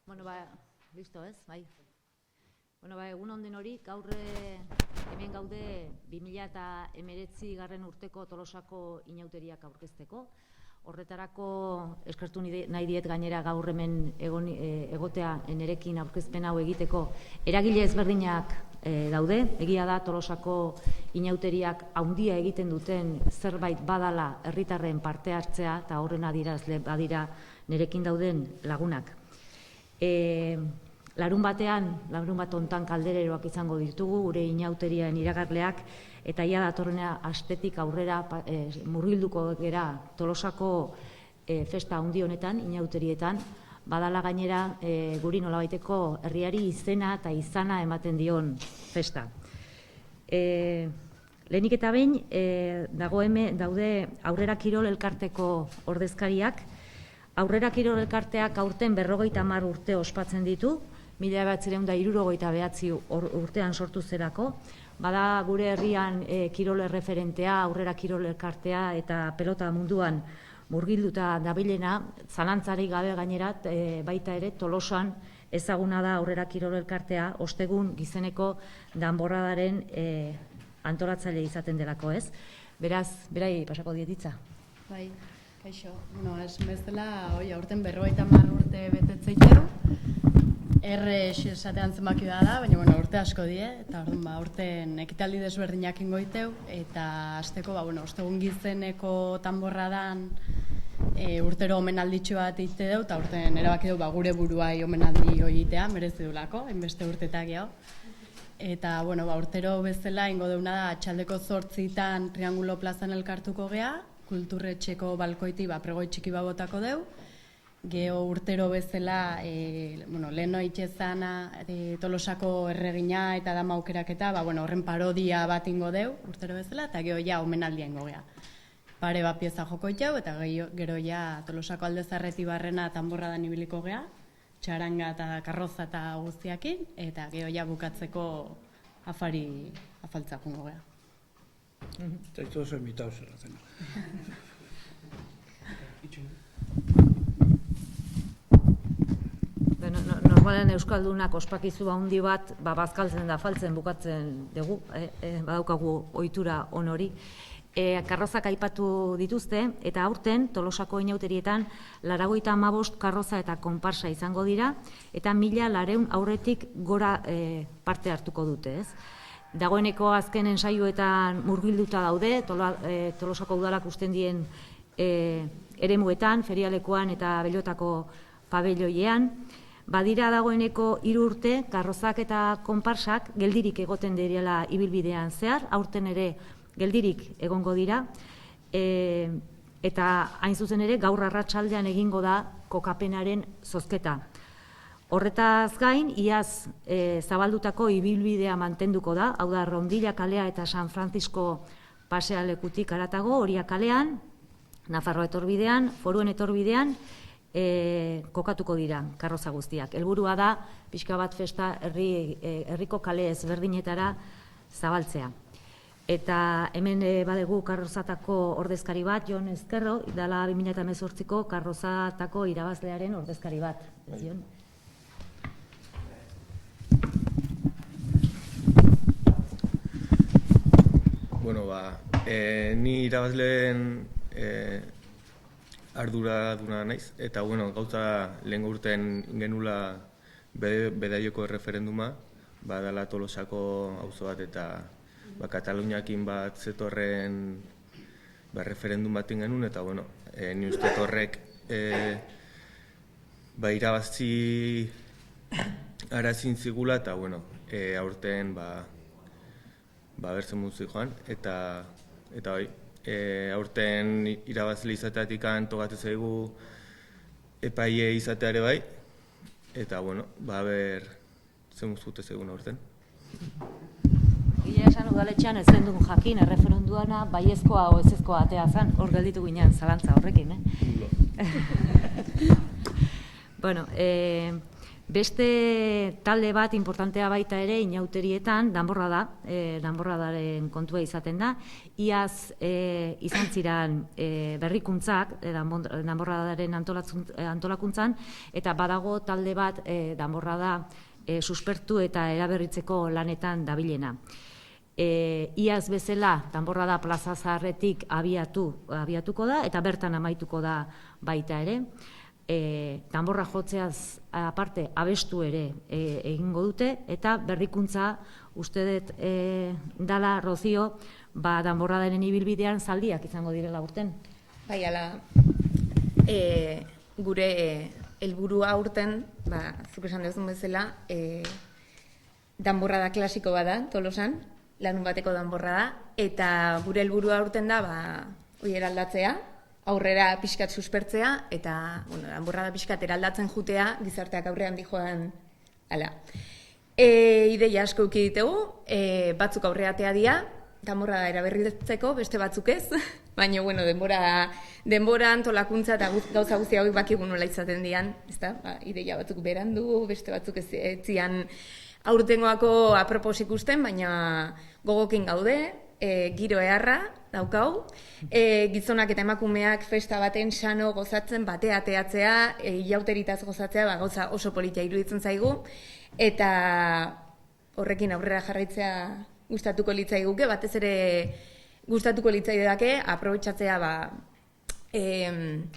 Bueno, listo ez, bai. Bueno, egun on denori, gaur hemen gaude 2019 urteko Tolosako inauteriak aurkezteko. Horretarako eskertu nahi diet gainera gaur hemen egotea nerekin aurkezpen hau egiteko eragile ezberdinak daude. Egia da Tolosako inauteriak handia egiten duten zerbait badala herritarren parte hartzea eta horren adierazle badira nerekin dauden lagunak. Larun bat hontan kaldereroak izango ditugu, gure inauterian iragarleak, eta ia datorrena astetik aurrera murgilduko gera Tolosako festa handi honetan, inauterietan, badala gainera guri nolabaiteko herriari izena eta izana ematen dion festa. Lehenik eta behin, daude Aurrera Kirol Elkarteko ordezkariak. Aurrera Kirol Elkarteak aurten 50 urte ospatzen ditu, 1969 urtean sortu zerako. Bada gure herrian kirol erreferentea, Aurrera Kirol Elkartea eta pelota munduan murgilduta dabilena, zalantzarik gabe gainera, baita ere Tolosan ezaguna da Aurrera Kirol Elkartea, ostegun gizeneko danborradaren antolatzaile izaten delako, ez? Beraz, berai pasako dietitza. Bai, kaixo. Bueno, ez bezala, aurten 50 urte betetzeitero. Esatean zenbaki da, baina urte asko die, eta urten ekitaldi desberdinak ingoiteu, eta azteko, ostegun gizeneko tanborradan urtero omenalditxo bat egite deu, eta urten erabaki deu gure buruai omenaldi egitea, merezi dulako, hainbeste urtetak geho. Eta, urtero bezala ingo deuna da, atxaldeko 8:00 Triangulo plazan elkartuko gea, kulturretxeko balkoiti pregoi txiki botako deu. Geho urtero bezala, leheno itxezana, Tolosako erregina eta dama aukeraketa, horren parodia bat ingo deu, urtero bezala, eta geho ja omenaldia ingo gea. Pare bat pieza joko itxau, eta gero ja Tolosako aldezarreti barrena tanborradan ibiliko gea, txaranga eta karroza eta guztiakin, eta geho ja bukatzeko afaltza jungo gea. Estáis todos invitados a la cena. Normalen Euskaldunak ospakizu handi bat bazkaltzen da faltzen bukatzen dugu, badaukagu ohitura honori. Karrozak aipatu dituzte, eta aurten Tolosako inauterietan 95 karroza eta konparsa izango dira, eta 1400 aurretik gora parte hartuko dute, ez? Dagoeneko azken ensaioetan murgilduta daude, Tolosako udalak usten dien eremuetan, ferialekoan eta Belotako pabelloiean. Badira dagoeneko 3 urte, karrozak eta konparsak geldirik egoten direla ibilbidean zehar, aurten ere geldirik egongo dira, eta hain zuzen ere gaur arratsaldean egingo da kokapenaren zozketa. Horretaz gain, iaz zabaldutako ibilbidea mantenduko da, hau da Rondilla kalea eta San Francisco pasealekutik haratago, Oria kalean, Nafarroa etorbidean, Foruen etorbidean, kokatuko dira karroza guztiak. Helburua da, pixka bat festa herriko kale ezberdinetara zabaltzea. Eta hemen badegu karrozatako ordezkari bat, Jon Ezkerro, dela 2018ko karrozatako irabazlearen ordezkari bat. Jon? Ni irabazleen arduraduna naiz, eta gauza lehen urten genula Bedaioko erreferenduma, badala Tolosako auzo bat eta Kataluniakin bat zetorren referendum bat genuen, eta ni uste horrek irabazi arazin zigula, eta aurten berzen muzi joan, eta aurten irabazle izateatik togatzen zaigu epaile izatea ere bai, eta zen muzkute zegoen aurten. Gila esan udaletxean ez gendun jakin, erreferenduana baiezkoa o ezezkoa atea zen, hor gelditu ginen zalantza horrekin, Beste talde bat importantea baita ere inauterietan danborradaren kontua izaten da. Iaz izan ziren berrikuntzak danborradaren antolakuntzan, eta badago talde bat danborrada suspertu eta eraberritzeko lanetan dabilena. Iaz bezala danborrada plaza zaharretik abiatuko da eta bertan amaituko da baita ere. Danborra jotzeaz aparte abestu ere egingo dute, eta berrikuntza uste dut dala, Rozio, danborradaren ibilbidean zaldiak izango direla urten. Bai, ala, gure helburua urten, zuk esan duzun bezala, danborrada klasiko bada Tolosan, larun bateko danborrada, eta gure helburua urten da, hori eraldatzea, aurrera pixkat suspertzea, eta danborrada pixkat eraldatzen jutea, gizarteak aurrean dijoan, ala. Ideia asko uki ditugu, batzuk aurreatea dira, danborrada eraberritzeko, beste batzuk ez, baina, denbora antolakuntza eta gauza guzti hauek bakigu nola izaten dian, ezta? Ideia batzuk berandu, beste batzuk ez zian aurtengoako apropos ikusten, baina gogokin gaude, giro eharra daukau, gizonak eta emakumeak festa baten sano gozatzen, batea ateatzea, ilauteritaz gozatzea, gauza oso politia iruditzen zaigu, eta horrekin aurrera jarraitzea gustatuko litzaiguke, batez ere gustatuko litzaidake aprobetxatzea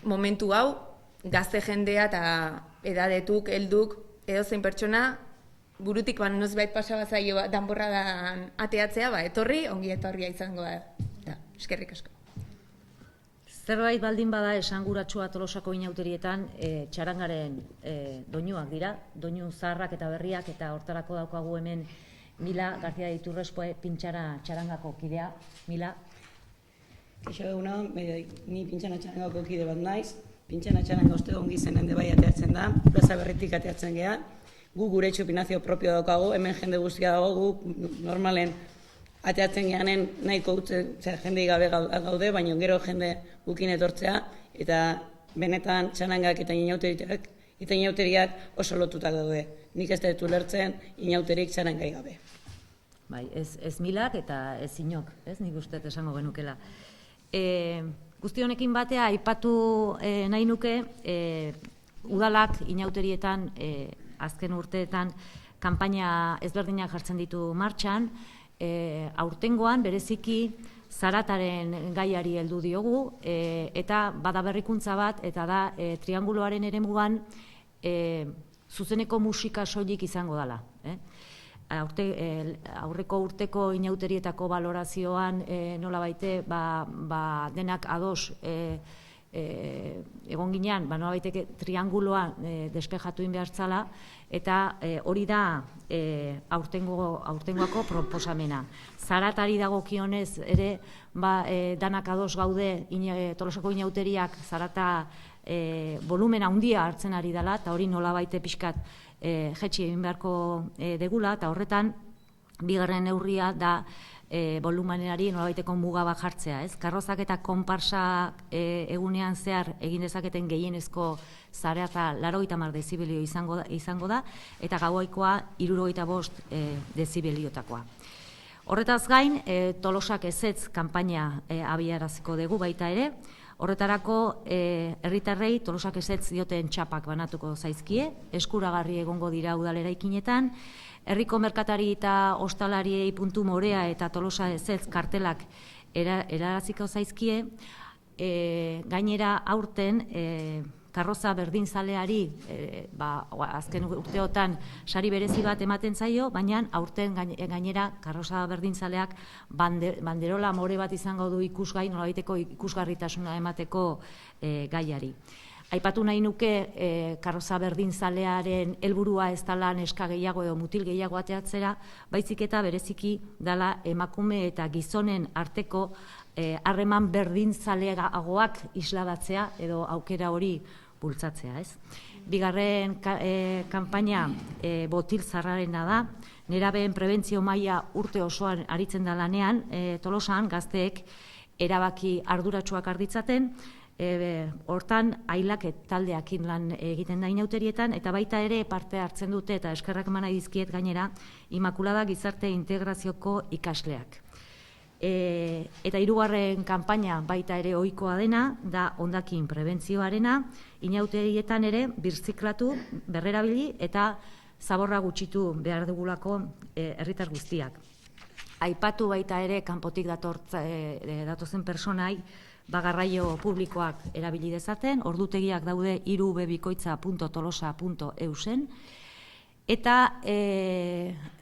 momentu hau, gazte jendea eta edadetuk, helduk, edozein pertsona, burutik nozbait pasaba zaio danborradan ateatzea, etorri, ongi etorria izango da. Eskerrik asko. Zerbait baldin bada esanguratsua Tolosako inauterietan txarangaren doinuak dira, doinu zaharrak eta berriak, eta hortarako daukagu hemen Mila García de Iturrespoe pintxara txarangako kidea. Mila? Kaixo eguna, ni pintxana txarangako kide bat naiz. Pintxana txaranga uste ongi zenen de bai ateatzen da, plaza berritik ateatzen geha. Gu gure txupinazio propio daukago, hemen jende guztia dago, gu normalen ateatzen gehanen nahiko utzen, jendei gabe gaude, baina gero jende gukin etortzea, eta benetan txarangak eta inauteriak oso lotutak daude. Nik ez dut ulertzen inauterik txarangai gabe. Bai, ez Milak eta ez Inok, ez nik uste esango genukela. Guzti honekin batea aipatu nahi nuke, udalak inauterietan azken urteetan kanpaina ezberdinak jartzen ditu martxan, aurtengoan bereziki zarataren gaiari heldu diogu, eta bada berrikuntza bat, eta da trianguloaren eremuan zuzeneko musika soilik izango dela. Aurreko urteko inauterietako balorazioan nola baite denak ados egon ginean, nola baiteke trianguloa despejatu inbehartzala, eta hori da aurtengoako proposamena. Zaratari dagokionez ere danak ados gaude Tolosako inauteriak zarata volumen handia hartzen ari dela, eta hori nola baite pixkat jetxi egin beharko degula, eta horretan bigarren neurria da volumenari nolabaiteko muga bat jartzea, ez? Karrozak eta konparsak egunean zehar egin dezaketen gehienezko zarata 80 dezibelio izango da, eta gauaikoa 65 dezibeliotakoa. Horretaz gain, Tolosak ezetz kanpaina abiaraziko dugu baita ere. Horretarako herritarrei Tolosak ezetz dioten txapak banatuko zaizkie, eskuragarri egongo dira udal eraikinetan, herriko merkatari eta ostalariei puntu morea eta Tolosa ezetz kartelak eraraziko zaizkie, gainera aurten karroza berdinzaleari azken urteotan sari berezi bat ematen zaio, baina aurten gainera karroza berdinzaleak banderola more bat izango du ikusgai, nolabaiteko ikusgarritasuna emateko gaiari. Aipatu nahi nuke karroza berdinzalearen helburua ez dela neska gehiago edo mutil gehiago ateatzera, baizik eta bereziki dela emakume eta gizonen arteko harreman berdinzaleagoak isladatzea edo aukera hori bultzatzea, ez? Bigarren kanpaina botil zarrarena da, nerabeen prebentzio maila urte osoan aritzen da lanean, Tolosan gazteek erabaki arduratsuak arditzaten, Hortan, ailak taldeakin lan egiten da inauterietan, eta baita ere parte hartzen dute, eta eskerrak eman nahi dizkiet gainera, Imakulada Gizarte Integrazioko ikasleak. Eta hirugarren kanpaina baita ere ohikoa dena, da hondakin prebentzioarena, inauterietan ere birziklatu, berrerabili eta zaborra gutxitu behar dugulako herritar guztiak. Aipatu baita ere kanpotik datozen personai, garraio publikoak erabili dezaten, ordutegiak daude 3bbikoitza.tolosa.eusen, eta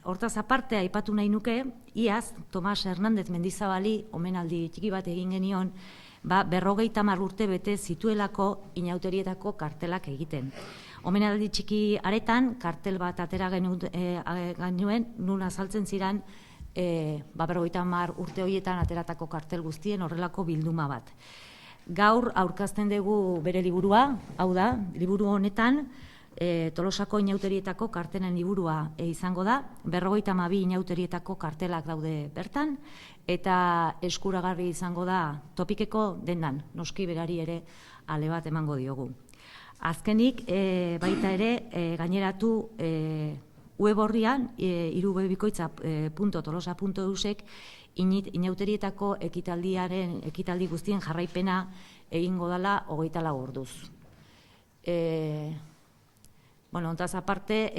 hortaz aparte aipatu nahi nuke, iaz, Tomas Hernández Mendizabali omenaldi txiki bat egin genion, 50 urte bete zituelako inauterietako kartelak egiten. Omenaldi txiki aretan, kartel bat atera genuen, nun azaltzen ziren 50 urte horietan ateratako kartel guztien horrelako bilduma bat. Gaur aurkezten dugu bere liburua, hau da, liburu honetan, Tolosako inauterietako kartelen liburua izango da, 52 inauterietako kartelak daude bertan, eta eskuragarri izango da topikeko dendan, noski berari ere ale bat emango diogu. Azkenik, baita ere, gaineratu web horrian, 3bbikoitza.tolosa.eusek inauterietako ekitaldi guztien jarraipena egingo dela 24 orduz. Hontaz aparte,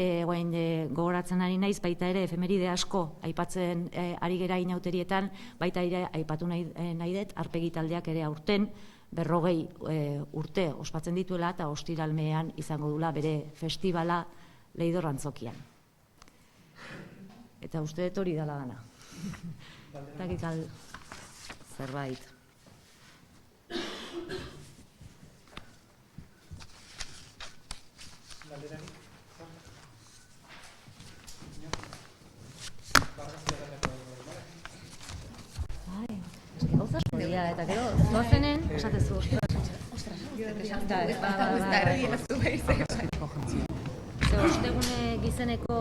gogoratzen ari naiz, baita ere efemeride asko aipatzen ari gera inauterietan, baita ere aipatu nahi dut, arpegi taldeak ere aurten 40 urte ospatzen dituela eta ostiralmean izango dula bere festivala Leidor Antzokian. Eta uste dut hori dela gana. Eta zerbait. Gauza asko dira, eta gero, zoazenen, esatezu, ostegune gizeneko